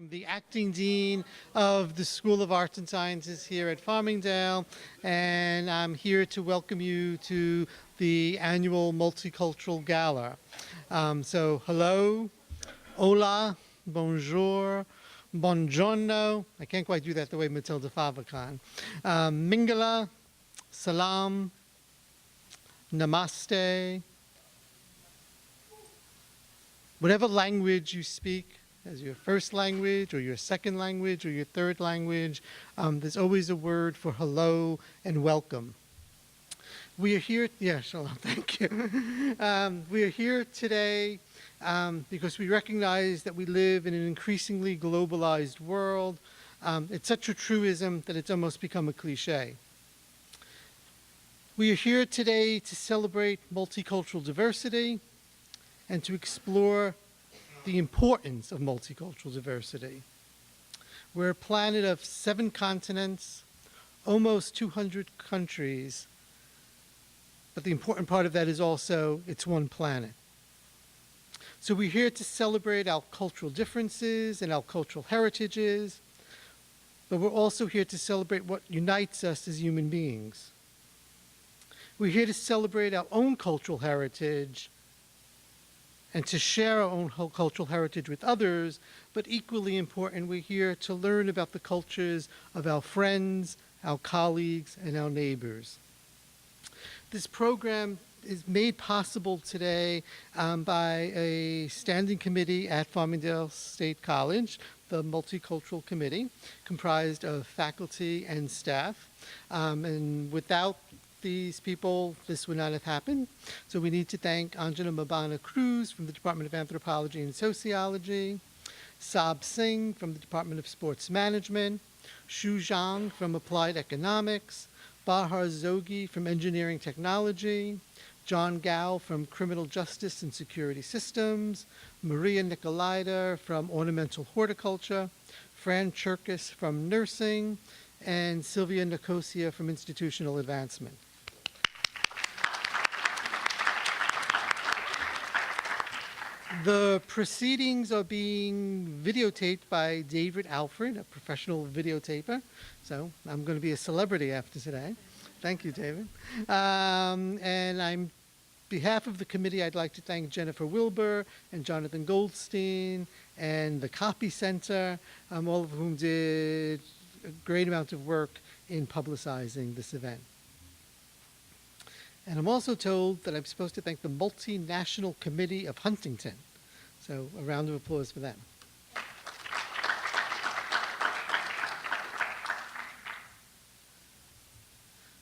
I'm the acting dean of the School of Arts and Sciences here at Farmingdale, and I'm here to welcome you to the annual Multicultural Gala. So hello, hola, bonjour, buongiorno. I can't quite do that the way Matilda Fava can. Mingala, salam, namaste. Whatever language you speak as your first language or your second language or your third language, there's always a word for hello and welcome. We are here, shalom, thank you. We are here today because we recognize that we live in an increasingly globalized world. It's such a truism that it's almost become a cliche. We are here today to celebrate multicultural diversity and to explore the importance of multicultural diversity. We're a planet of 7 continents, almost 200 countries, but the important part of that is also it's one planet. So we're here to celebrate our cultural differences and our cultural heritages, but we're also here to celebrate what unites us as human beings. We're here to celebrate our own cultural heritage and to share our own cultural heritage with others, but equally important, we're here to learn about the cultures of our friends, our colleagues, and our neighbors. This program is made possible today by a standing committee at Farmingdale State College, the Multicultural Committee, comprised of faculty and staff. And without these people, this would not have happened. So we need to thank Anjana Mabana Cruz from the Department of Anthropology and Sociology, Saab Singh from the Department of Sports Management, Shu Zhang from Applied Economics, Bahar Zogi from Engineering Technology, John Gao from Criminal Justice and Security Systems, Maria Nicolaita from Ornamental Horticulture, Fran Cherkis from Nursing, and Sylvia Nicosia from Institutional Advancement. The proceedings are being videotaped by David Alfred, a professional videotaper. So I'm going to be a celebrity after today. Thank you, David. And on behalf of the committee, I'd like to thank Jennifer Wilbur and Jonathan Goldstein and the Copy Center, all of whom did a great amount of work in publicizing this event. And I'm also told that I'm supposed to thank the Multinational Committee of Huntington. So a round of applause for them.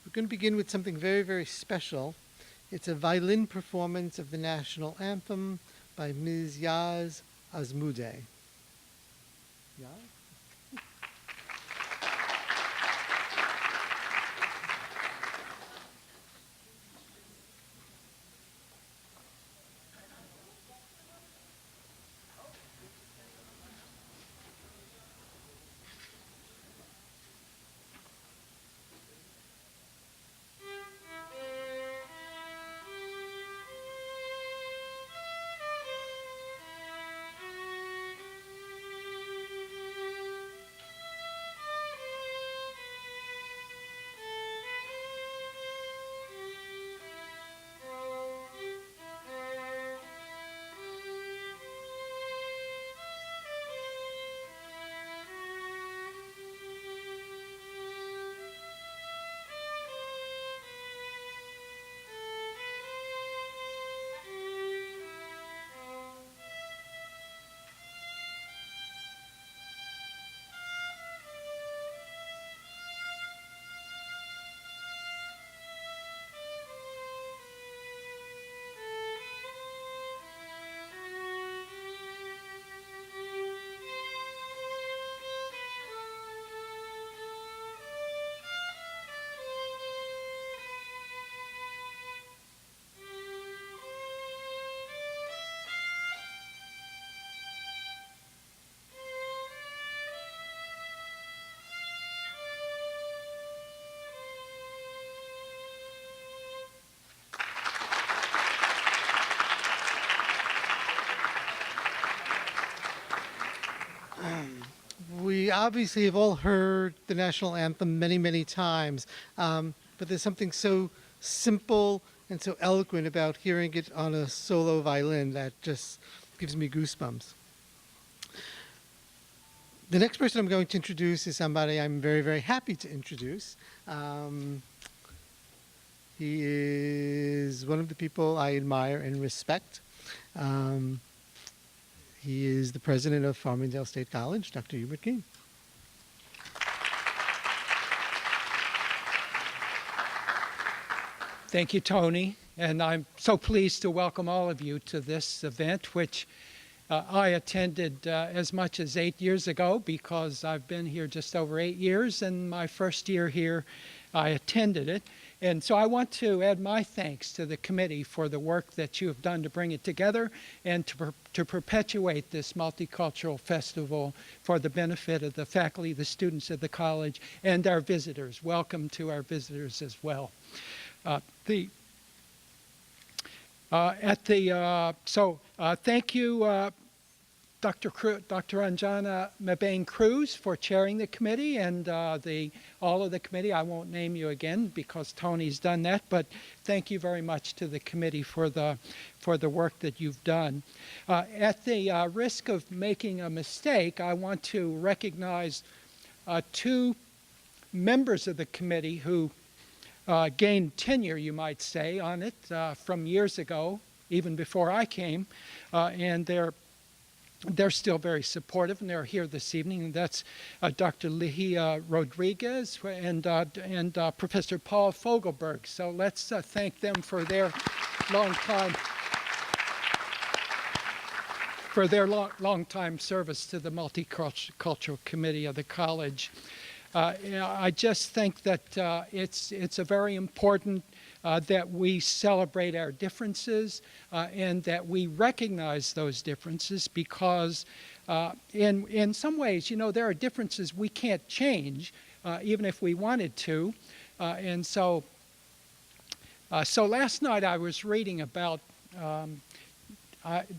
We're going to begin with something very, very special. It's a violin performance of the national anthem by Ms. Yaz Azmudeh. Yaz? we obviously have all heard the national anthem many, many times, but there's something so simple and so eloquent about hearing it on a solo violin that just gives me goosebumps. The next person I'm going to introduce is somebody I'm very, very happy to introduce. He is one of the people I admire and respect. He is the president of Farmingdale State College, Dr. Hubert Keene. Thank you, Tony, and I'm so pleased to welcome all of you to this event, which I attended as much as 8 years ago because I've been here just over 8 years, and my first year here I attended it. And so I want to add my thanks to the committee for the work that you have done to bring it together and to perpetuate this multicultural festival for the benefit of the faculty, the students of the college, and our visitors. Welcome to our visitors as well. Thank you, Dr. Anjana Mabane-Cruz, for chairing the committee, and all of the committee. I won't name you again because Tony's done that, but thank you very much to the committee for the work that you've done. At the risk of making a mistake, I want to recognize two members of the committee who gained tenure, you might say, on it from years ago, even before I came, and they're still very supportive, and they're here this evening. And that's Dr. Lihia Rodriguez and Professor Paul Fogelberg. So let's thank them for their long time service to the Multicultural Committee of the college. I just think that it's a very important that we celebrate our differences and that we recognize those differences because in some ways, you know, there are differences we can't change even if we wanted to. So last night I was reading about,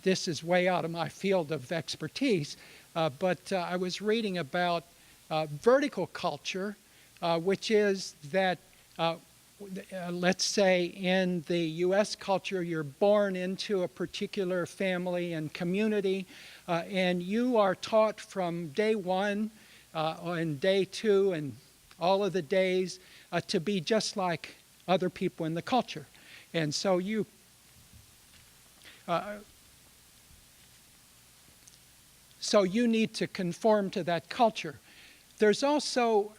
this is way out of my field of expertise, but I was reading about vertical culture, which is that let's say in the U.S. culture, you're born into a particular family and community, and you are taught from day one and day two and all of the days to be just like other people in the culture. And so you need to conform to that culture. There's also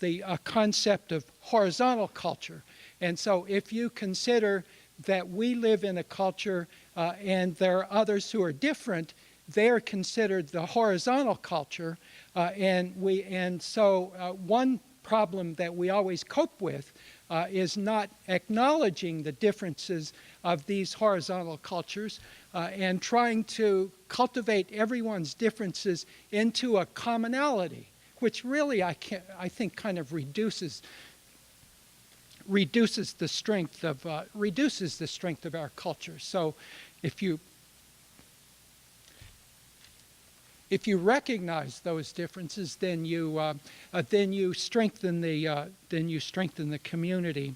the concept of horizontal culture. And so if you consider that we live in a culture and there are others who are different, they are considered the horizontal culture. One problem that we always cope with is not acknowledging the differences of these horizontal cultures and trying to cultivate everyone's differences into a commonality, which really I think kind of reduces the strength of our culture. So if you recognize those differences, then you strengthen the community.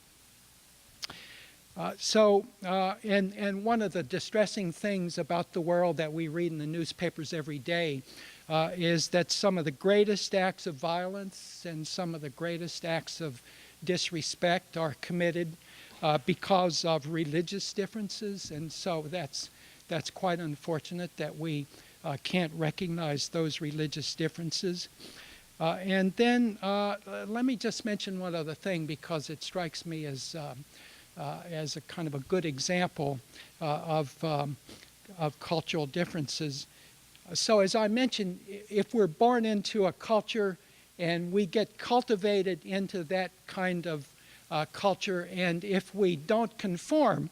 And one of the distressing things about the world that we read in the newspapers every day is that some of the greatest acts of violence and some of the greatest acts of disrespect are committed because of religious differences. And so that's quite unfortunate that we can't recognize those religious differences. And then let me just mention one other thing because it strikes me as a kind of a good example of cultural differences. So as I mentioned, if we're born into a culture and we get cultivated into that kind of culture, and if we don't conform,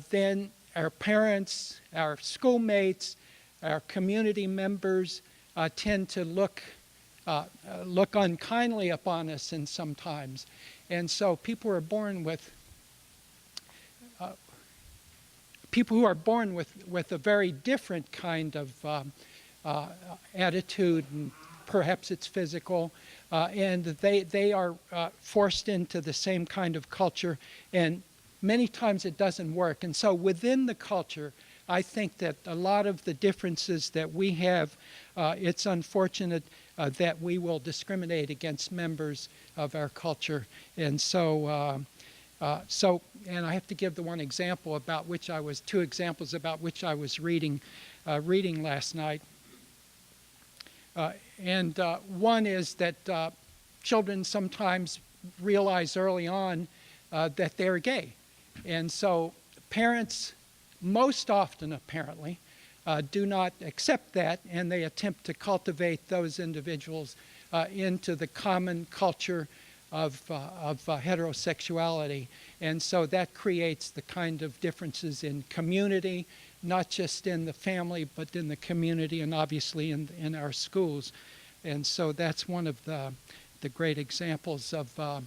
then our parents, our schoolmates, our community members tend to look unkindly upon us and sometimes. And so people who are born with a very different kind of attitude perhaps it's physical, and they are forced into the same kind of culture, and many times it doesn't work. And so within the culture, I think that a lot of the differences that we have, it's unfortunate that we will discriminate against members of our culture. And so, and I have to give the one example about which I was, two examples about which I was reading last night. One is that children sometimes realize early on that they're gay. And so parents, most often apparently, do not accept that, and they attempt to cultivate those individuals into the common culture of heterosexuality. And so that creates the kind of differences in community, not just in the family, but in the community and obviously in our schools. And so that's one of the great examples of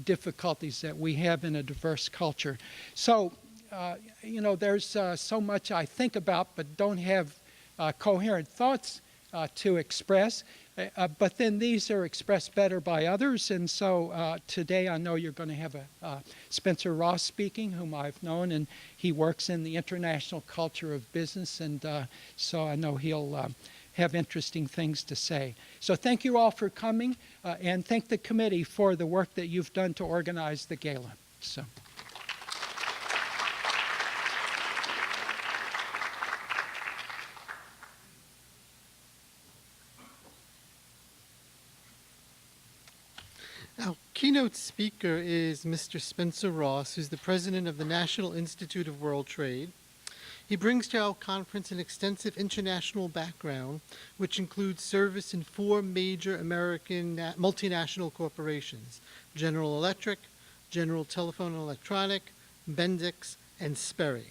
difficulties that we have in a diverse culture. So, you know, there's so much I think about but don't have coherent thoughts to express. But then these are expressed better by others. And so today I know you're going to have Spencer Ross speaking, whom I've known, and he works in the international culture of business. And so I know he'll have interesting things to say. So thank you all for coming, and thank the committee for the work that you've done to organize the gala. So. Our keynote speaker is Mr. Spencer Ross, who's the president of the National Institute of World Trade. He brings to our conference an extensive international background, which includes service in 4 major American multinational corporations: General Electric, General Telephone and Electronic, Bendix, and Sperry.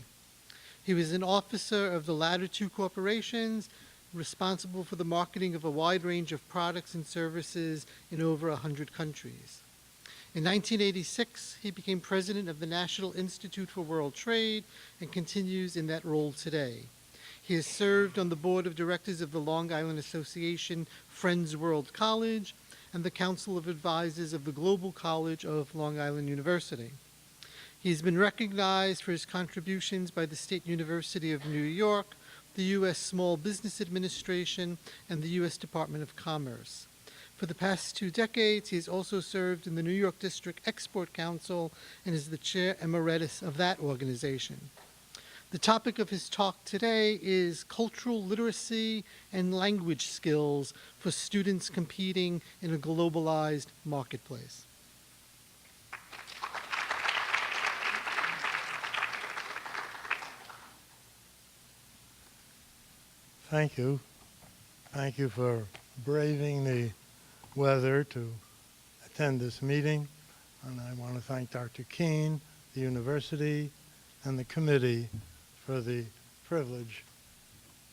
He was an officer of the latter 2 corporations, responsible for the marketing of a wide range of products and services in over 100 countries. In 1986, he became president of the National Institute for World Trade and continues in that role today. He has served on the board of directors of the Long Island Association Friends World College and the Council of Advisors of the Global College of Long Island University. He has been recognized for his contributions by the State University of New York, the U.S. Small Business Administration, and the U.S. Department of Commerce. For the past 2 decades, he has also served in the New York District Export Council and is the chair emeritus of that organization. The topic of his talk today is cultural literacy and language skills for students competing in a globalized marketplace. Thank you. Thank you for braving the weather to attend this meeting. And I want to thank Dr. Keene, the university, and the committee for the privilege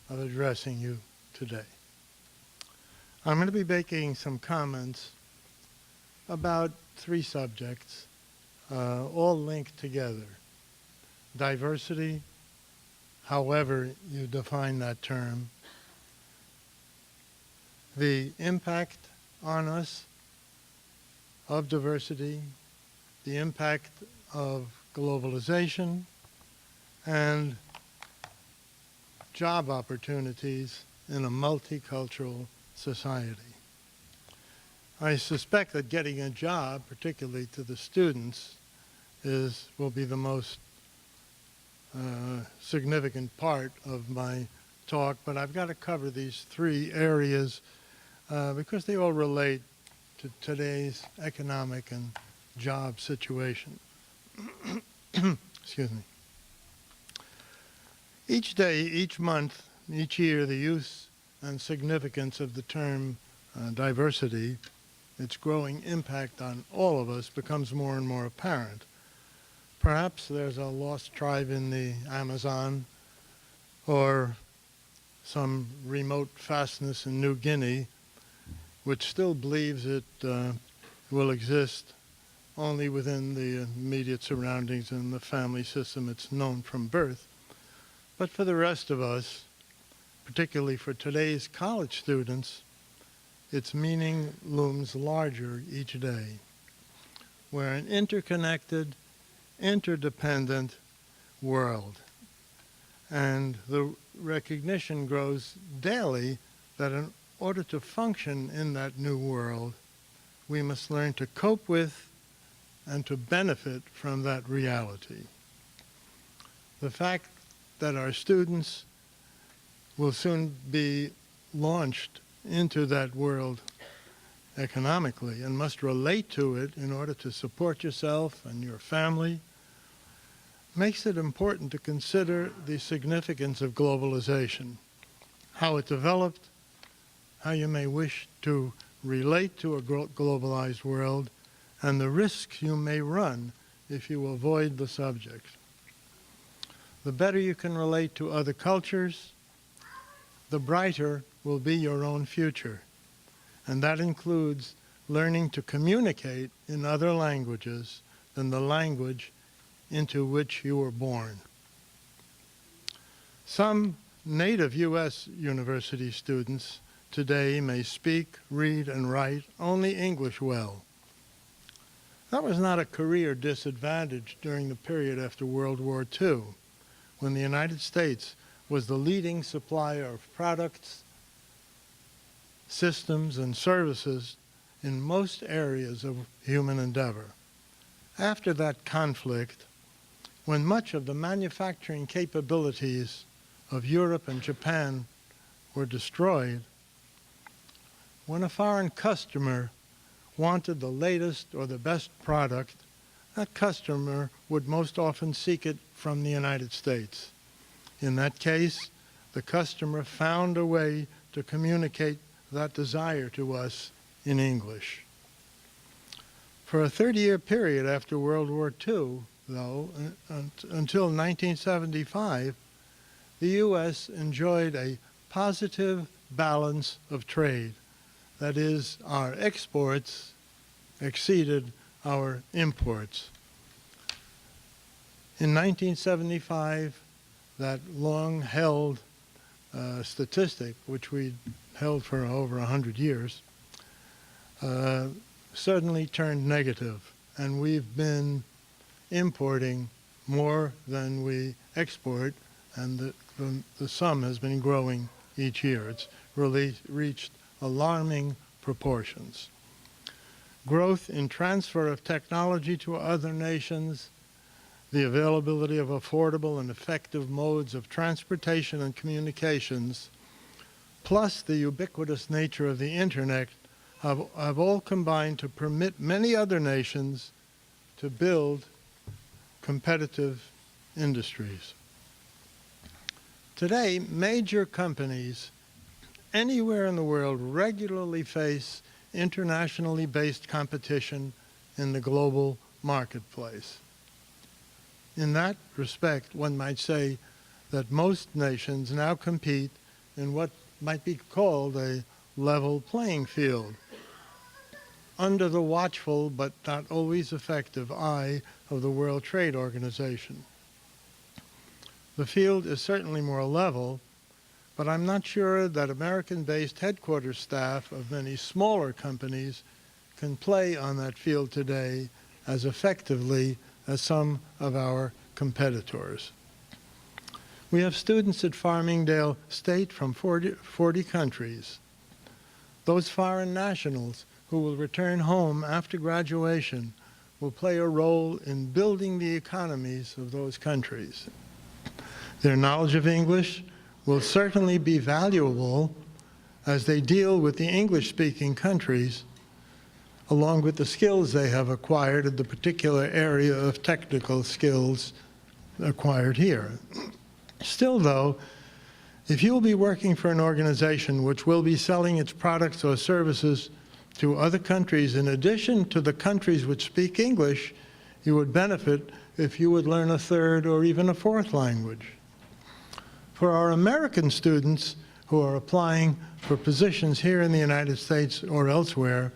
of addressing you today. I'm going to be making some comments about 3 subjects, all linked together. Diversity, however you define that term, the impact on us of diversity, the impact of globalization, and job opportunities in a multicultural society. I suspect that getting a job, particularly to the students, will be the most significant part of my talk, but I've got to cover these 3 areas because they all relate to today's economic and job situation. Excuse me. Each day, each month, each year, the use and significance of the term diversity, its growing impact on all of us, becomes more and more apparent. Perhaps there's a lost tribe in the Amazon or some remote fastness in New Guinea which still believes it will exist only within the immediate surroundings and the family system it's known from birth. But for the rest of us, particularly for today's college students, its meaning looms larger each day. We're an interconnected, interdependent world. And the recognition grows daily that in order to function in that new world, we must learn to cope with and to benefit from that reality. The fact that our students will soon be launched into that world economically and must relate to it in order to support yourself and your family makes it important to consider the significance of globalization, how it developed, how you may wish to relate to a globalized world, and the risks you may run if you avoid the subject. The better you can relate to other cultures, the brighter will be your own future. And that includes learning to communicate in other languages than the language into which you were born. Some native U.S. university students today may speak, read, and write only English well. That was not a career disadvantage during the period after World War II, when the United States was the leading supplier of products, systems, and services in most areas of human endeavor. After that conflict, when much of the manufacturing capabilities of Europe and Japan were destroyed, when a foreign customer wanted the latest or the best product, that customer would most often seek it from the United States. In that case, the customer found a way to communicate that desire to us in English. For a 30-year period after World War II, though, until 1975, the U.S. enjoyed a positive balance of trade. That is, our exports exceeded our imports. In 1975, that long-held statistic, which we held for over 100 years, suddenly turned negative, and we've been importing more than we export, and the sum has been growing each year. It's really reached alarming proportions. Growth in transfer of technology to other nations, the availability of affordable and effective modes of transportation and communications, plus the ubiquitous nature of the internet have all combined to permit many other nations to build competitive industries. Today, major companies anywhere in the world regularly face internationally based competition in the global marketplace. In that respect, one might say that most nations now compete in what might be called a level playing field, under the watchful but not always effective eye of the World Trade Organization. The field is certainly more level, but I'm not sure that American-based headquarters staff of many smaller companies can play on that field today as effectively as some of our competitors. We have students at Farmingdale State from 40 countries. Those foreign nationals who will return home after graduation will play a role in building the economies of those countries. Their knowledge of English will certainly be valuable as they deal with the English-speaking countries, along with the skills they have acquired in the particular area of technical skills acquired here. Still, though, if you will be working for an organization which will be selling its products or services to other countries in addition to the countries which speak English, you would benefit if you would learn a third or even a fourth language. For our American students who are applying for positions here in the United States or elsewhere,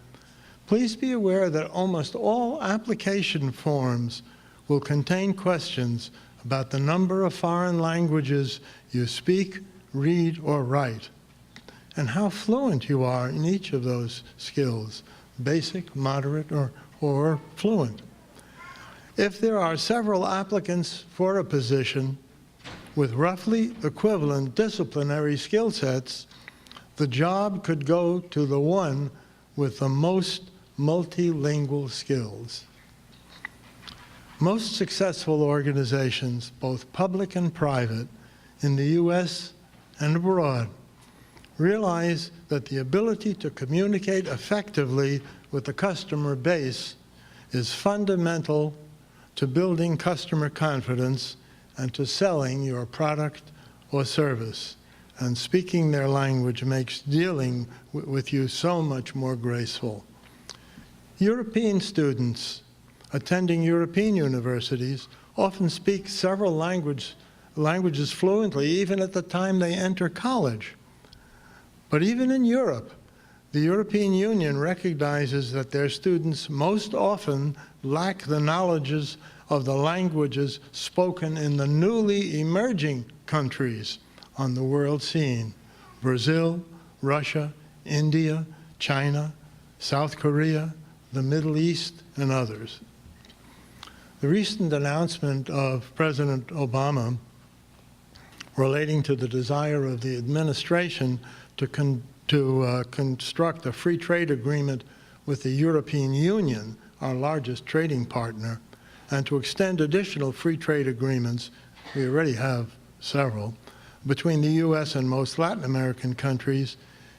please be aware that almost all application forms will contain questions about the number of foreign languages you speak, read, or write. and how fluent you are in each of those skills, basic, moderate, or fluent. If there are several applicants for a position with roughly equivalent disciplinary skill sets, the job could go to the one with the most multilingual skills. Most successful organizations, both public and private, in the U.S. and abroad, realize that the ability to communicate effectively with the customer base is fundamental to building customer confidence and to selling your product or service. And speaking their language makes dealing with you so much more graceful. European students attending European universities often speak several languages fluently, even at the time they enter college. But even in Europe, the European Union recognizes that their students most often lack the knowledges of the languages spoken in the newly emerging countries on the world scene: Brazil, Russia, India, China, South Korea, the Middle East, and others. The recent announcement of President Obama relating to the desire of the administration to construct a free trade agreement with the European Union, our largest trading partner, and to extend additional free trade agreements, we already have several, between the U.S. and most Latin American countries,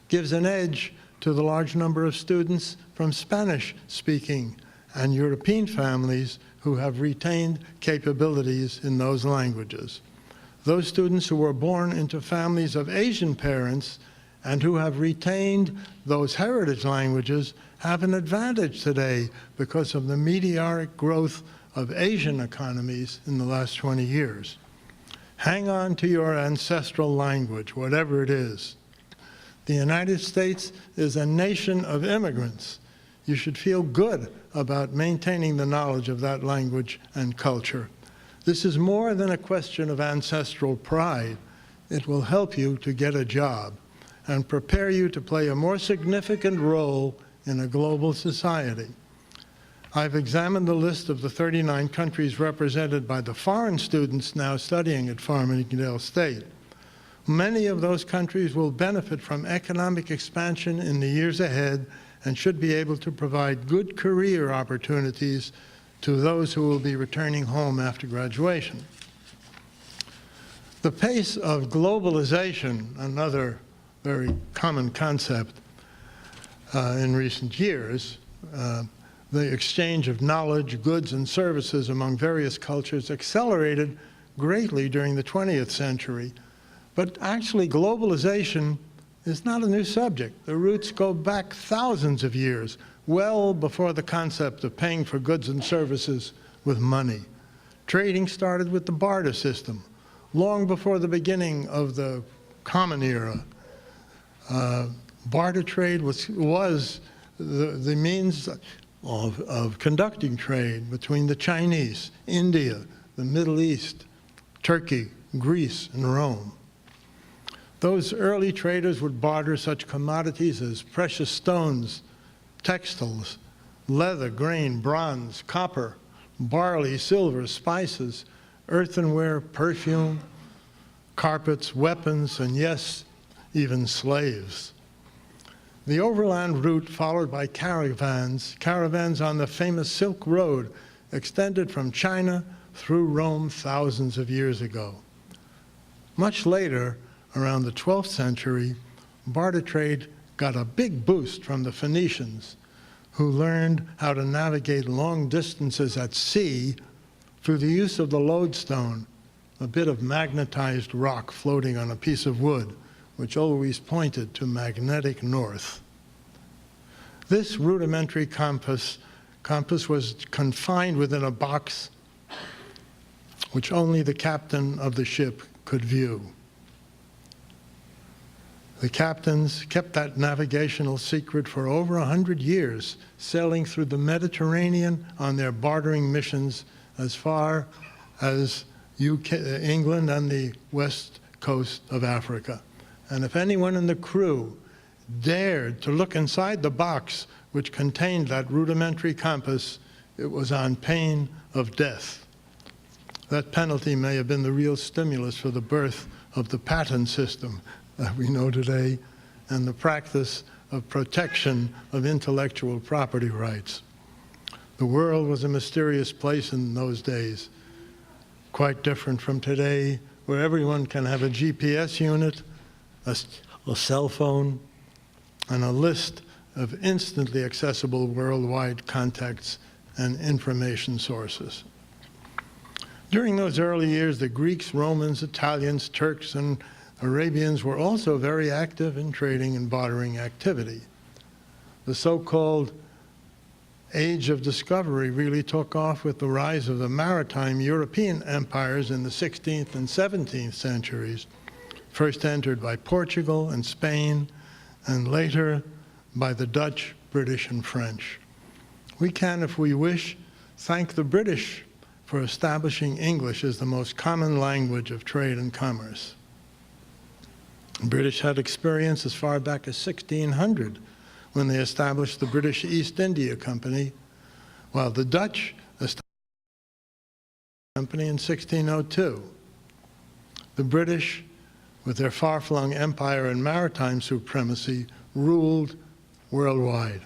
gives an edge to the large number of students from Spanish-speaking and European families who have retained capabilities in those languages. Those students who were born into families of Asian parents and who have retained those heritage languages have an advantage today because of the meteoric growth of Asian economies in the last 20 years. Hang on to your ancestral language, whatever it is. The United States is a nation of immigrants. You should feel good about maintaining the knowledge of that language and culture. This is more than a question of ancestral pride. It will help you to get a job and prepare you to play a more significant role in a global society. I've examined the list of the 39 countries represented by the foreign students now studying at Farmingdale State. Many of those countries will benefit from economic expansion in the years ahead and should be able to provide good career opportunities to those who will be returning home after graduation. The pace of globalization, another very common concept in recent years, the exchange of knowledge, goods, and services among various cultures accelerated greatly during the 20th century. But actually, globalization is not a new subject. The roots go back thousands of years, well before the concept of paying for goods and services with money. Trading started with the barter system, long before the beginning of the Common Era. Barter trade was the means of conducting trade between the Chinese, India, the Middle East, Turkey, Greece, and Rome. Those early traders would barter such commodities as precious stones, textiles, leather, grain, bronze, copper, barley, silver, spices, earthenware, perfume, carpets, weapons, and yes, even slaves. The overland route followed by caravans on the famous Silk Road extended from China through Rome thousands of years ago. Much later, around the 12th century, barter trade got a big boost from the Phoenicians, who learned how to navigate long distances at sea through the use of the lodestone, a bit of magnetized rock floating on a piece of wood, which always pointed to magnetic north. This rudimentary compass was confined within a box which only the captain of the ship could view. The captains kept that navigational secret for over 100 years, sailing through the Mediterranean on their bartering missions as far as England and the west coast of Africa. And if anyone in the crew dared to look inside the box which contained that rudimentary compass, it was on pain of death. That penalty may have been the real stimulus for the birth of the patent system that we know today and the practice of protection of intellectual property rights. The world was a mysterious place in those days, quite different from today, where everyone can have a GPS unit, a cell phone, and a list of instantly accessible worldwide contacts and information sources. During those early years, the Greeks, Romans, Italians, Turks, and Arabians were also very active in trading and bartering activity. The so-called Age of Discovery really took off with the rise of the maritime European empires in the 16th and 17th centuries, first entered by Portugal and Spain, and later by the Dutch, British, and French. We can, if we wish, thank the British for establishing English as the most common language of trade and commerce. The British had experience as far back as 1600 when they established the British East India Company, while the Dutch established the company in 1602. The British, with their far-flung empire and maritime supremacy, ruled worldwide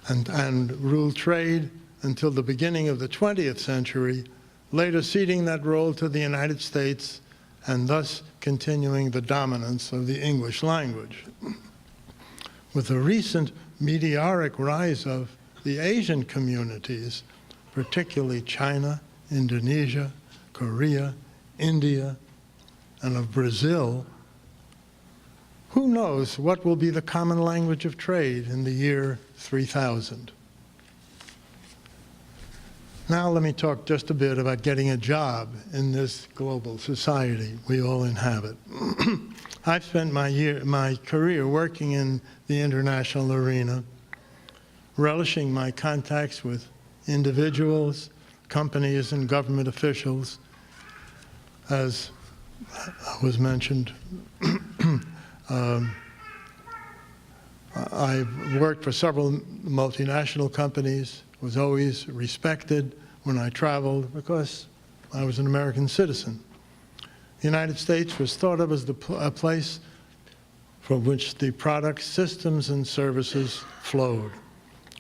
and ruled trade until the beginning of the 20th century, later ceding that role to the United States and thus continuing the dominance of the English language. With the recent meteoric rise of the Asian communities, particularly China, Indonesia, Korea, India, and of Brazil, who knows what will be the common language of trade in the year 3000? Now let me talk just a bit about getting a job in this global society we all inhabit. I've spent my career working in the international arena, relishing my contacts with individuals, companies, and government officials. As was mentioned, I've worked for several multinational companies, was always respected when I traveled because I was an American citizen. The United States was thought of as a place from which the products, systems, and services flowed.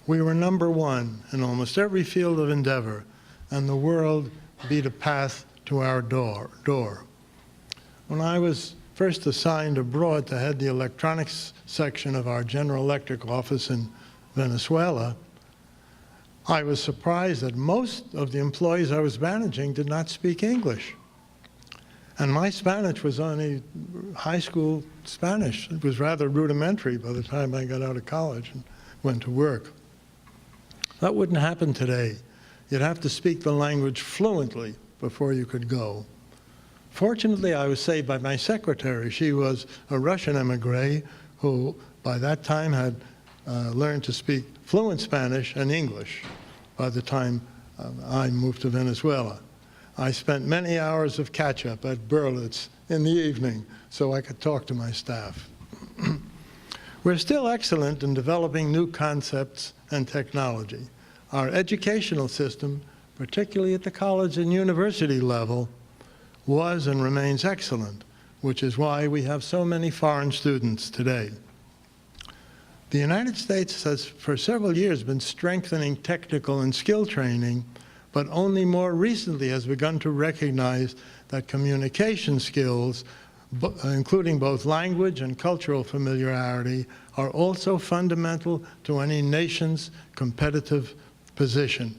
We were number one in almost every field of endeavor, and the world beat a path to our door. When I was first assigned abroad to head the electronics section of our General Electric office in Venezuela, I was surprised that most of the employees I was managing did not speak English. And my Spanish was only high school Spanish. It was rather rudimentary by the time I got out of college and went to work. That wouldn't happen today. You'd have to speak the language fluently before you could go. Fortunately, I was saved by my secretary. She was a Russian emigre who, by that time, had learned to speak fluent Spanish and English by the time I moved to Venezuela. I spent many hours of catch-up at Berlitz in the evening so I could talk to my staff. We're still excellent in developing new concepts and technology. Our educational system, particularly at the college and university level, was and remains excellent, which is why we have so many foreign students today. The United States has for several years been strengthening technical and skill training, but only more recently has begun to recognize that communication skills, including both language and cultural familiarity, are also fundamental to any nation's competitive position.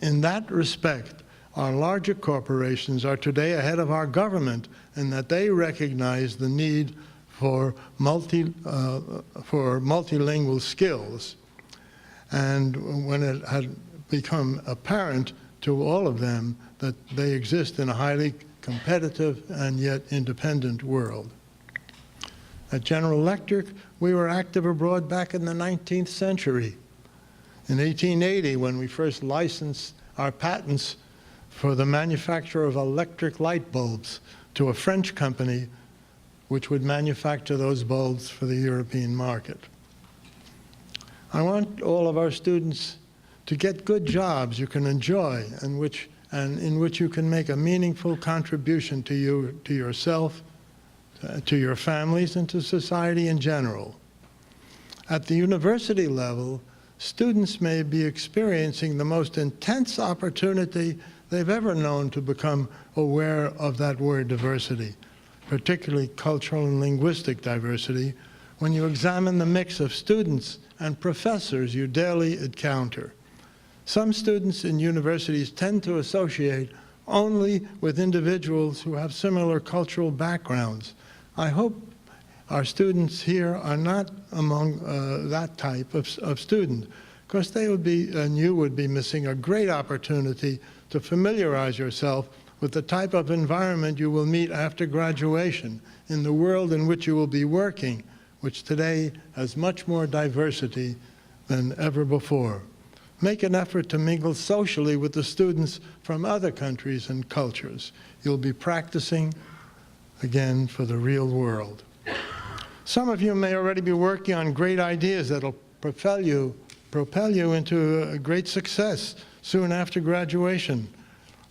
In that respect, our larger corporations are today ahead of our government in that they recognize the need for multilingual skills. And when it had become apparent to all of them that they exist in a highly competitive and yet independent world. At General Electric, we were active abroad back in the 19th century. In 1880, when we first licensed our patents for the manufacture of electric light bulbs to a French company which would manufacture those bulbs for the European market. I want all of our students to get good jobs you can enjoy and in which you can make a meaningful contribution to you, to yourself, to your families, and to society in general. At the university level, students may be experiencing the most intense opportunity they've ever known to become aware of that word diversity, particularly cultural and linguistic diversity, when you examine the mix of students and professors you daily encounter. Some students in universities tend to associate only with individuals who have similar cultural backgrounds. I hope our students here are not among that type of student, because they would be, and you would be, missing a great opportunity to familiarize yourself with the type of environment you will meet after graduation in the world in which you will be working, which today has much more diversity than ever before. Make an effort to mingle socially with the students from other countries and cultures. You'll be practicing, again, for the real world. Some of you may already be working on great ideas that'll propel you into a great success soon after graduation,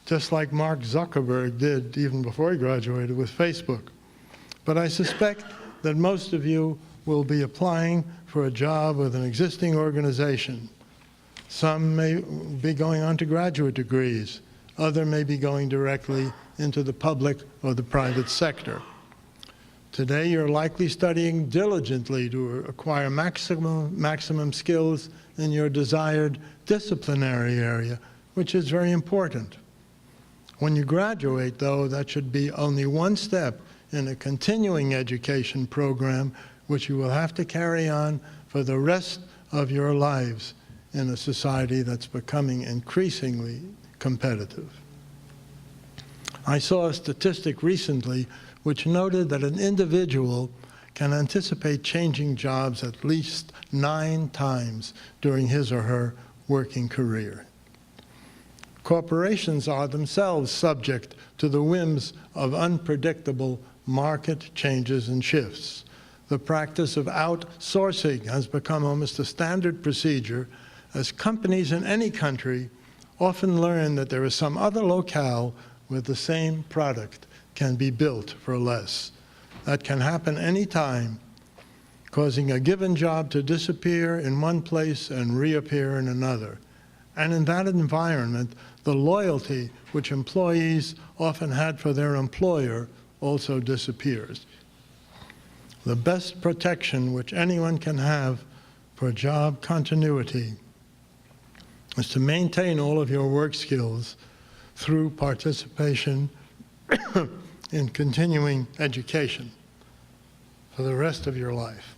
just like Mark Zuckerberg did even before he graduated with Facebook. But I suspect that most of you will be applying for a job with an existing organization. Some may be going on to graduate degrees. Others may be going directly into the public or the private sector. Today, you're likely studying diligently to acquire maximum skills in your desired disciplinary area, which is very important. When you graduate, though, that should be only one step in a continuing education program which you will have to carry on for the rest of your lives in a society that's becoming increasingly competitive. I saw a statistic recently which noted that an individual can anticipate changing jobs at least 9 times during his or her working career. Corporations are themselves subject to the whims of unpredictable market changes and shifts. The practice of outsourcing has become almost a standard procedure, as companies in any country often learn that there is some other locale where the same product can be built for less. That can happen anytime, causing a given job to disappear in one place and reappear in another. And in that environment, the loyalty which employees often had for their employer also disappears. The best protection which anyone can have for job continuity is to maintain all of your work skills through participation in continuing education for the rest of your life.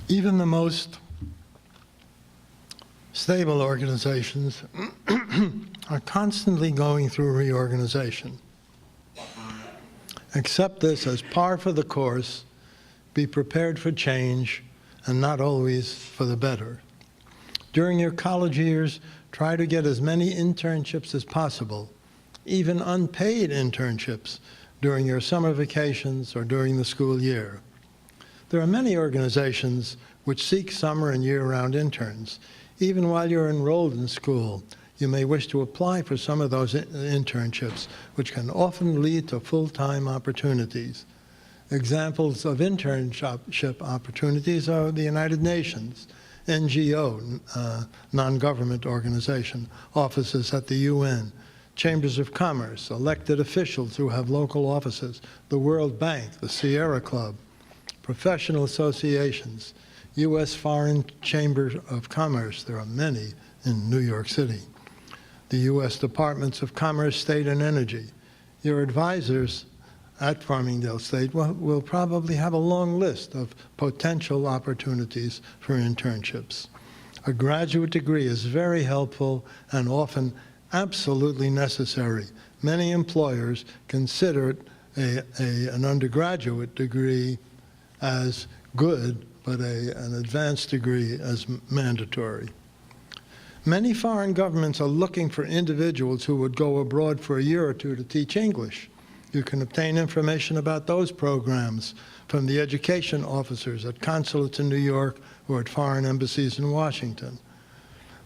Even the most stable organizations are constantly going through reorganization. Accept this as par for the course, be prepared for change, and not always for the better. During your college years, try to get as many internships as possible, even unpaid internships during your summer vacations or during the school year. There are many organizations which seek summer and year-round interns. Even while you're enrolled in school, you may wish to apply for some of those internships, which can often lead to full-time opportunities. Examples of internship opportunities are the United Nations, NGO, non-government organization, offices at the UN, chambers of commerce, elected officials who have local offices, the World Bank, the Sierra Club, professional associations, U.S. Foreign Chamber of Commerce, there are many in New York City, the U.S. Departments of Commerce, State, and Energy. Your advisors at Farmingdale State will probably have a long list of potential opportunities for internships. A graduate degree is very helpful and often absolutely necessary. Many employers consider an undergraduate degree as good but an advanced degree as mandatory. Many foreign governments are looking for individuals who would go abroad for a year or two to teach English. You can obtain information about those programs from the education officers at consulates in New York or at foreign embassies in Washington.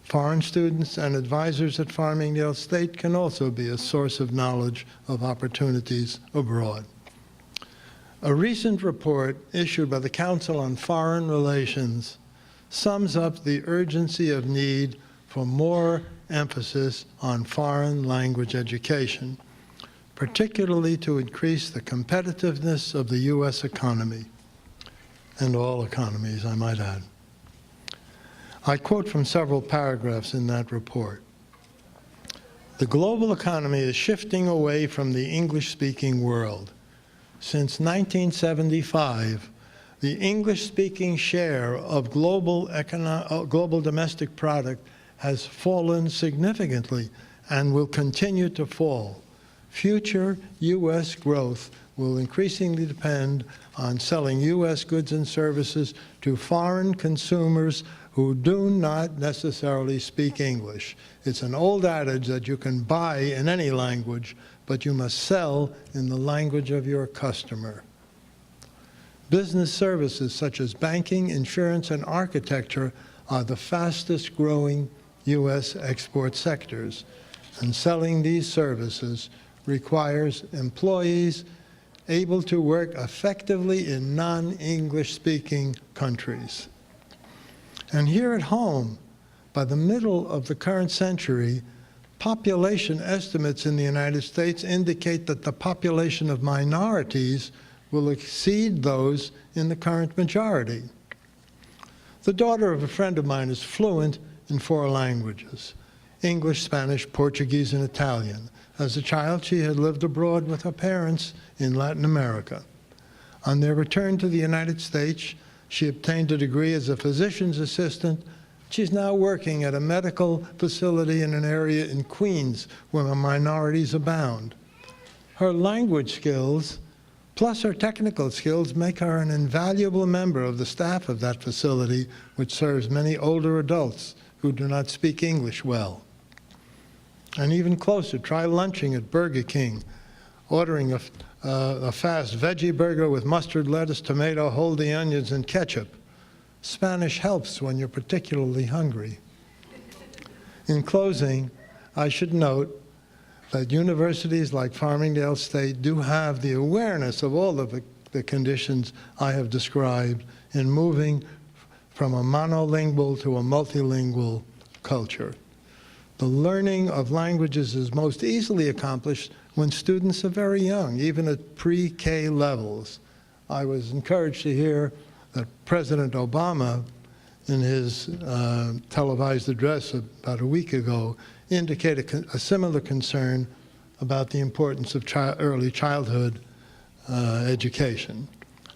Foreign students and advisors at Farmingdale State can also be a source of knowledge of opportunities abroad. A recent report issued by the Council on Foreign Relations sums up the urgency of need for more emphasis on foreign language education, particularly to increase the competitiveness of the U.S. economy, and all economies, I might add. I quote from several paragraphs in that report. The global economy is shifting away from the English-speaking world. Since 1975, the English-speaking share of global domestic product has fallen significantly and will continue to fall. Future U.S. growth will increasingly depend on selling U.S. goods and services to foreign consumers who do not necessarily speak English. It's an old adage that you can buy in any language, but you must sell in the language of your customer. Business services such as banking, insurance, and architecture are the fastest growing U.S. export sectors, and selling these services requires employees able to work effectively in non-English speaking countries. And here at home, by the middle of the current century, population estimates in the United States indicate that the population of minorities will exceed those in the current majority. The daughter of a friend of mine is fluent in 4 languages: English, Spanish, Portuguese, and Italian. As a child, she had lived abroad with her parents in Latin America. On their return to the United States, she obtained a degree as a physician's assistant. She's now working at a medical facility in an area in Queens where minorities abound. Her language skills, plus her technical skills, make her an invaluable member of the staff of that facility, which serves many older adults who do not speak English well. And even closer, try lunching at Burger King, ordering a fast veggie burger with mustard, lettuce, tomato, hold the onions, and ketchup. Spanish helps when you're particularly hungry. In closing, I should note that universities like Farmingdale State do have the awareness of all of the conditions I have described in moving from a monolingual to a multilingual culture. The learning of languages is most easily accomplished when students are very young, even at pre-K levels. I was encouraged to hear that President Obama, in his televised address about a week ago, indicated a similar concern about the importance of early childhood education.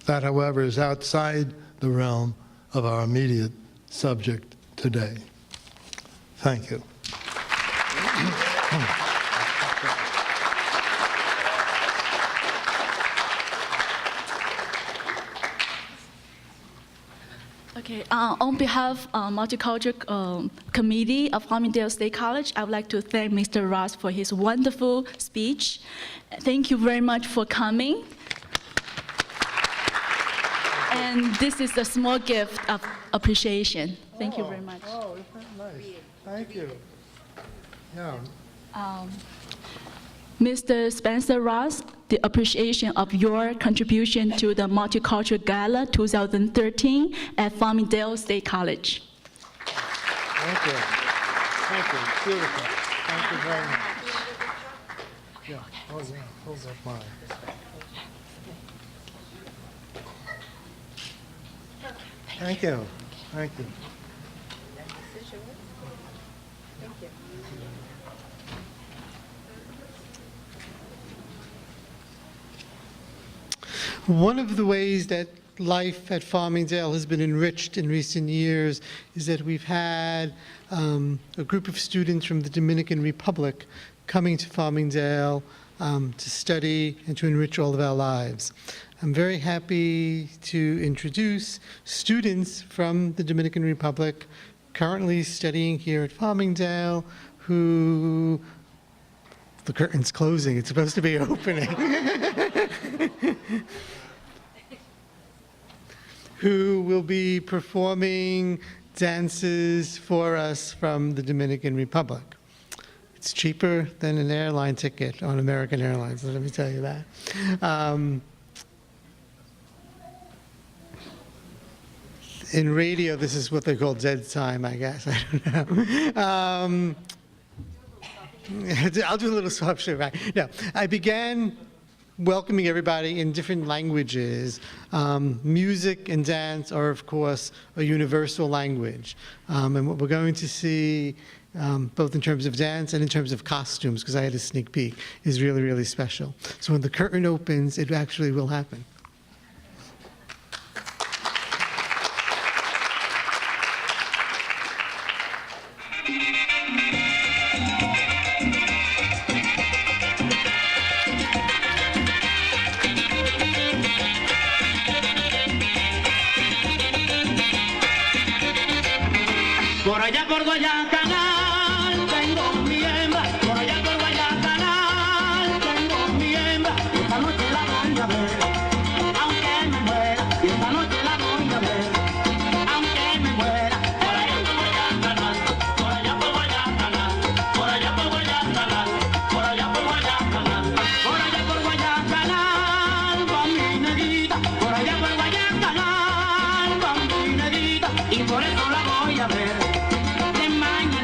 That, however, is outside the realm of our immediate subject today. Thank you. Okay, on behalf of Multicultural Committee of Farmingdale State College, I would like to thank Mr. Ross for his wonderful speech. Thank you very much for coming. And this is a small gift of appreciation. Thank you very much. Oh, isn't that nice? Thank you. Yeah. Mr. Spencer Ross, the appreciation of your contribution to the Multicultural Gala 2013 at Farmingdale State College. Thank you. Thank you. Beautiful. Thank you very much. Yeah. Oh, yeah. Hold up mine. Thank you. Thank you. One of the ways that life at Farmingdale has been enriched in recent years is that we've had a group of students from the Dominican Republic coming to Farmingdale to study and to enrich all of our lives. I'm very happy to introduce students from the Dominican Republic currently studying here at Farmingdale who, the curtain's closing, it's supposed to be opening, who will be performing dances for us from the Dominican Republic. It's cheaper than an airline ticket on American Airlines, let me tell you that. In radio, this is what they call dead time, I guess. I don't know. I'll do a little soft show. Right? No, I began welcoming everybody in different languages. Music and dance are, of course, a universal language. And what we're going to see, both in terms of dance and in terms of costumes, because I had a sneak peek, is really, really special. So when the curtain opens, it actually will happen. Por allá por Guayacanal tengo mi hembra, por allá por Guayacanal tengo mi hembra, y esta noche la voy a ver, aunque me muera, y esta noche la voy a ver, aunque me muera. Por allá por Guayacanal, por allá por Guayacanal, por allá por Guayacanal, por allá por Guayacanal, por allá por Guayacanal va mi negrita, por allá por Guayacanal va mi negrita, y por eso la voy a ver. Mañana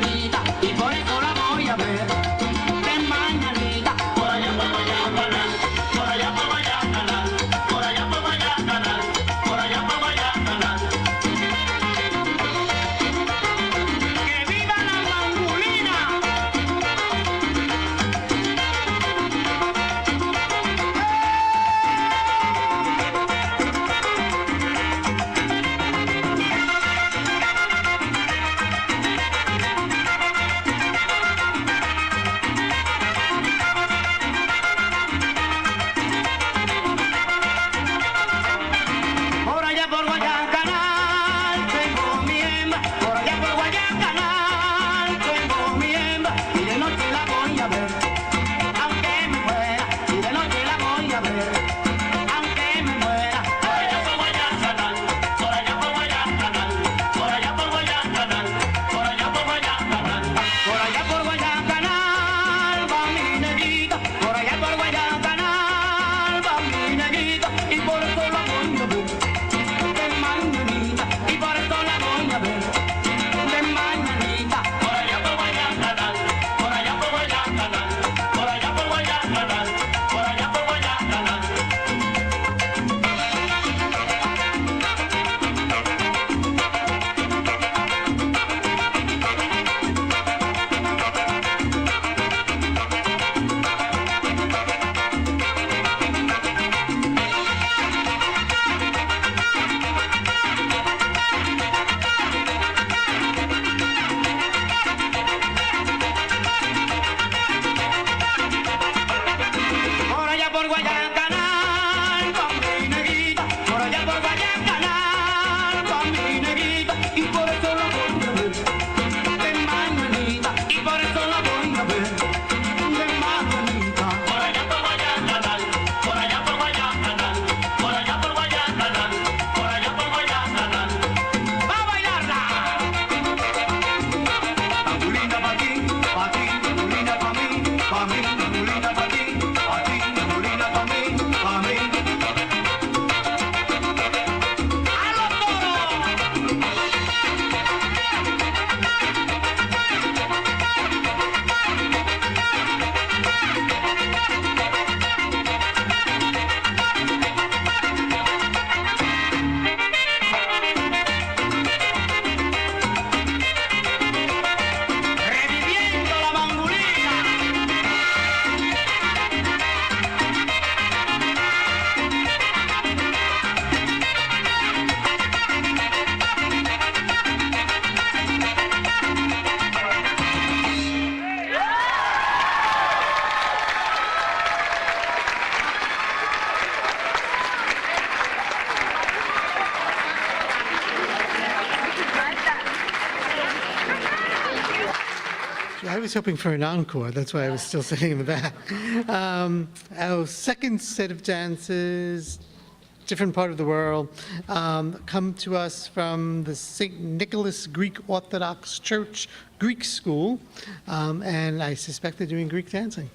was hoping for an encore. That's why I was still sitting in the back. Our second set of dances, different part of the world, come to us from the St. Nicholas Greek Orthodox Church Greek School, and I suspect they're doing Greek dancing.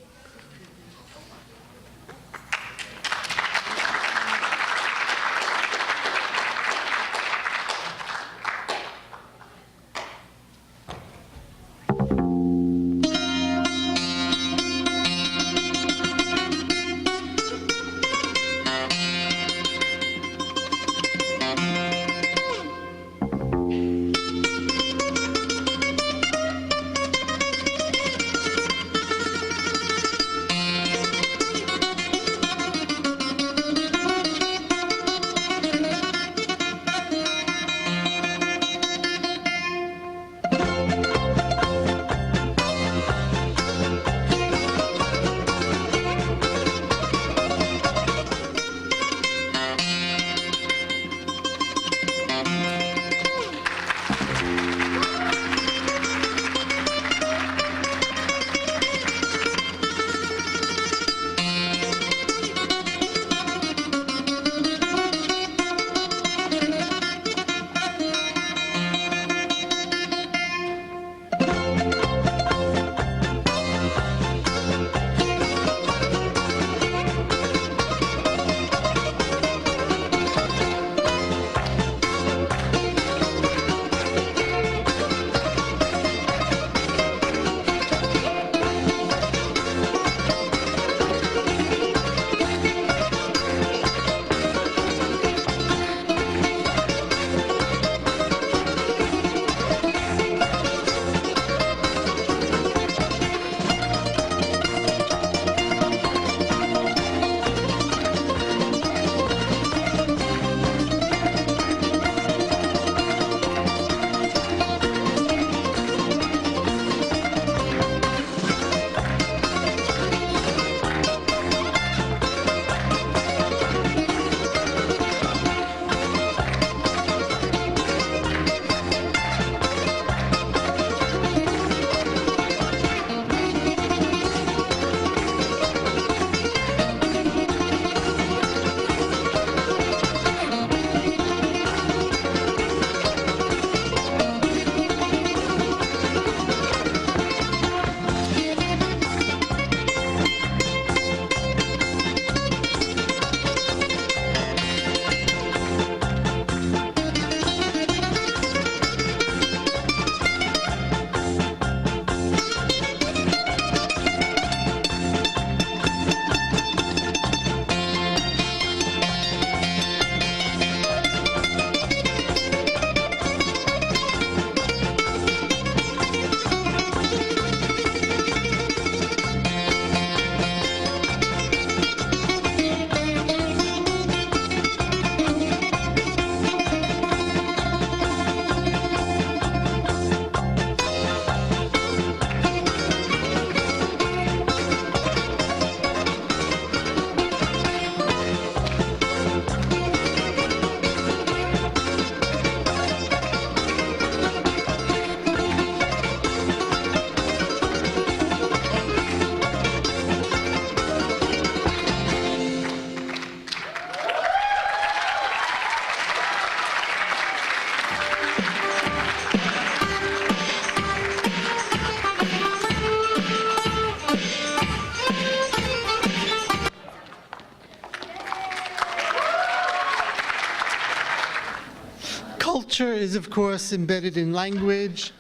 Culture is, of course, embedded in language,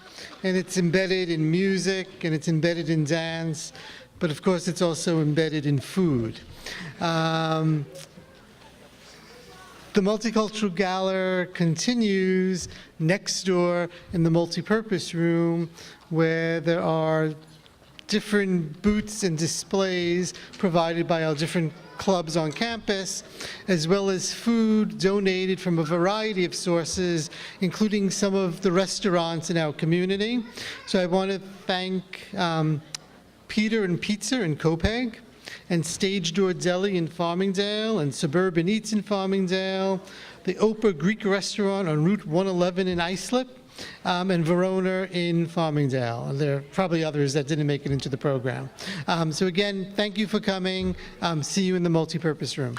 and it's embedded in music, and it's embedded in dance, but of course it's also embedded in food. The Multicultural Gala continues next door in the multipurpose room, where there are different booths and displays provided by our different clubs on campus, as well as food donated from a variety of sources, including some of the restaurants in our community. So I want to thank Peter and Pizza in Copeg, and Stage Door Deli in Farmingdale, and Suburban Eats in Farmingdale, the Opa Greek Restaurant on Route 111 in Islip, and Verona in Farmingdale. And there are probably others that didn't make it into the program. So again, thank you for coming. See you in the multipurpose room.